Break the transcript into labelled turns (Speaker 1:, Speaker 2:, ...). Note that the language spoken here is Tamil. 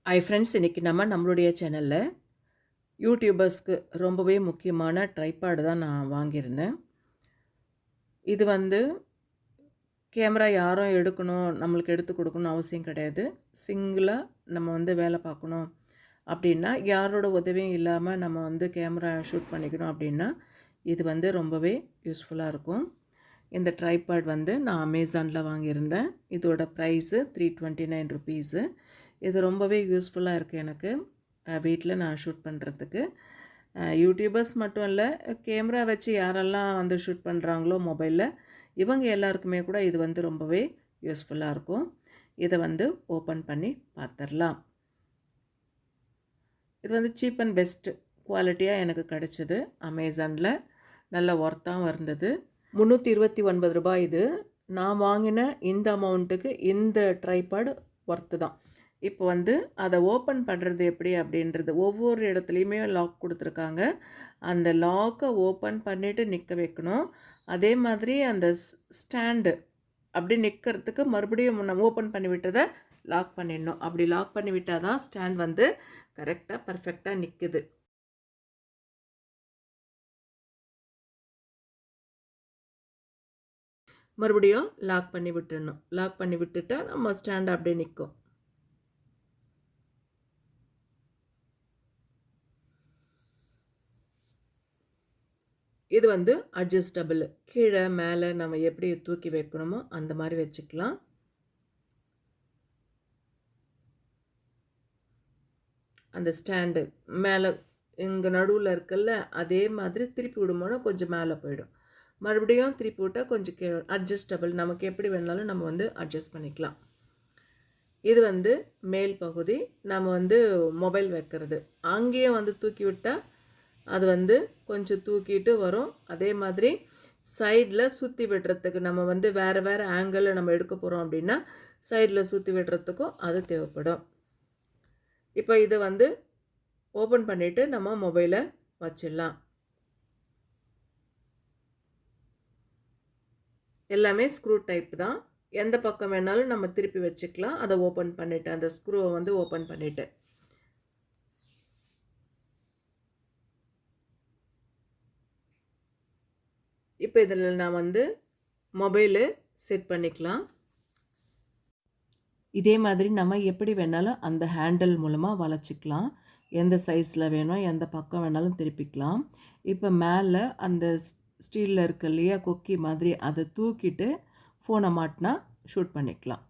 Speaker 1: ஹாய் ஃப்ரெண்ட்ஸ், இன்றைக்கி நம்மளுடைய சேனலில் யூடியூபர்ஸ்க்கு ரொம்பவே முக்கியமான ட்ரைபாடு தான் நான் வாங்கியிருந்தேன். இது வந்து கேமரா யாரும் எடுக்கணும், நம்மளுக்கு எடுத்து கொடுக்கணும்னு அவசியம் கிடையாது. சிங்கிளாக நம்ம வந்து வேலை பார்க்கணும் அப்படின்னா, யாரோட உதவியும் இல்லாமல் நம்ம வந்து கேமரா ஷூட் பண்ணிக்கணும் அப்படின்னா, இது வந்து ரொம்பவே யூஸ்ஃபுல்லாக இருக்கும். இந்த ட்ரைபாட் வந்து நான் அமேசானில் வாங்கியிருந்தேன். இதோட ப்ரைஸு ₹329. இது ரொம்பவே யூஸ்ஃபுல்லாக இருக்குது எனக்கு வீட்டில் நான் ஷூட் பண்ணுறதுக்கு. யூடியூபர்ஸ் மட்டும் இல்லை, கேமரா வச்சு யாரெல்லாம் வந்து ஷூட் பண்ணுறாங்களோ மொபைலில், இவங்க எல்லாருக்குமே கூட இது வந்து ரொம்பவே யூஸ்ஃபுல்லாக இருக்கும். இதை வந்து ஓப்பன் பண்ணி பார்த்துடலாம். இது வந்து சீப் அண்ட் பெஸ்ட் குவாலிட்டியாக எனக்கு கிடச்சிது. அமேசானில் நல்ல ஒர்த்தாகவும் இருந்தது. ₹329 இது. நான் வாங்கின இந்த அமௌண்ட்டுக்கு இந்த ட்ரைபாட் ஒர்த்து தான். இப்போ வந்து அதை ஓப்பன் பண்ணுறது எப்படி அப்படின்றது, ஒவ்வொரு இடத்துலையுமே லாக் கொடுத்துருக்காங்க. அந்த லாக்கை ஓப்பன் பண்ணிவிட்டு நிற்க வைக்கணும். அதே மாதிரி அந்த ஸ்டாண்டு அப்படி நிற்கிறதுக்கு மறுபடியும் நம்ம ஓப்பன் பண்ணி விட்டதை லாக் பண்ணிடணும். அப்படி லாக் பண்ணி விட்டால் தான் ஸ்டாண்ட் வந்து கரெக்டாக பர்ஃபெக்டாக நிற்குது. மறுபடியும் லாக் பண்ணி விட்டுடணும். லாக் பண்ணி விட்டுட்டா நம்ம ஸ்டாண்ட் அப்படியே நிற்கும். இது வந்து அட்ஜஸ்டபிள். கீழே மேலே நம்ம எப்படி தூக்கி வைக்கணுமோ அந்த மாதிரி வச்சுக்கலாம். அந்த ஸ்டாண்டு மேலே இங்கே நடுவில் இருக்குல்ல, அதே மாதிரி திருப்பி விடும்போது கொஞ்சம் மேலே போயிடும். மறுபடியும் திருப்பி விட்டால் கொஞ்சம் கீழே. அட்ஜஸ்டபிள், நமக்கு எப்படி வேணாலும் நம்ம வந்து அட்ஜஸ்ட் பண்ணிக்கலாம். இது வந்து மேல் பகுதி, நம்ம வந்து மொபைல் வைக்கிறது. அங்கேயும் வந்து தூக்கி விட்டால் அது வந்து கொஞ்சம் தூக்கிட்டு வரும். அதே மாதிரி சைடில் சுற்றி விடுறதுக்கு நம்ம வந்து வேறு வேறு ஆங்கிளில் நம்ம எடுக்க போகிறோம் அப்படின்னா சைடில் சுற்றி விடுறதுக்கும் அது தேவைப்படும். இப்போ இதை வந்து ஓப்பன் பண்ணிவிட்டு நம்ம மொபைலை வச்சிடலாம். எல்லாமே ஸ்க்ரூ டைப் தான். எந்த பக்கம் வேணாலும் நம்ம திருப்பி வச்சுக்கலாம். அதை ஓப்பன் பண்ணிவிட்டு, அந்த ஸ்க்ரூவை வந்து ஓப்பன் பண்ணிவிட்டு, இப்போ இதில் நான் வந்து மொபைலு செட் பண்ணிக்கலாம். இதே மாதிரி நம்ம எப்படி வேணாலும் அந்த ஹேண்டில் மூலமாக வளைச்சிக்கலாம். எந்த சைஸில் வேணும், எந்த பக்கம் வேணாலும் திருப்பிக்கலாம். இப்போ மேலே அந்த ஸ்டீலில் இருக்கு இல்லையா, கொக்கி மாதிரி, அதை தூக்கிட்டு ஃபோனை மாட்டினா ஷூட் பண்ணிக்கலாம்.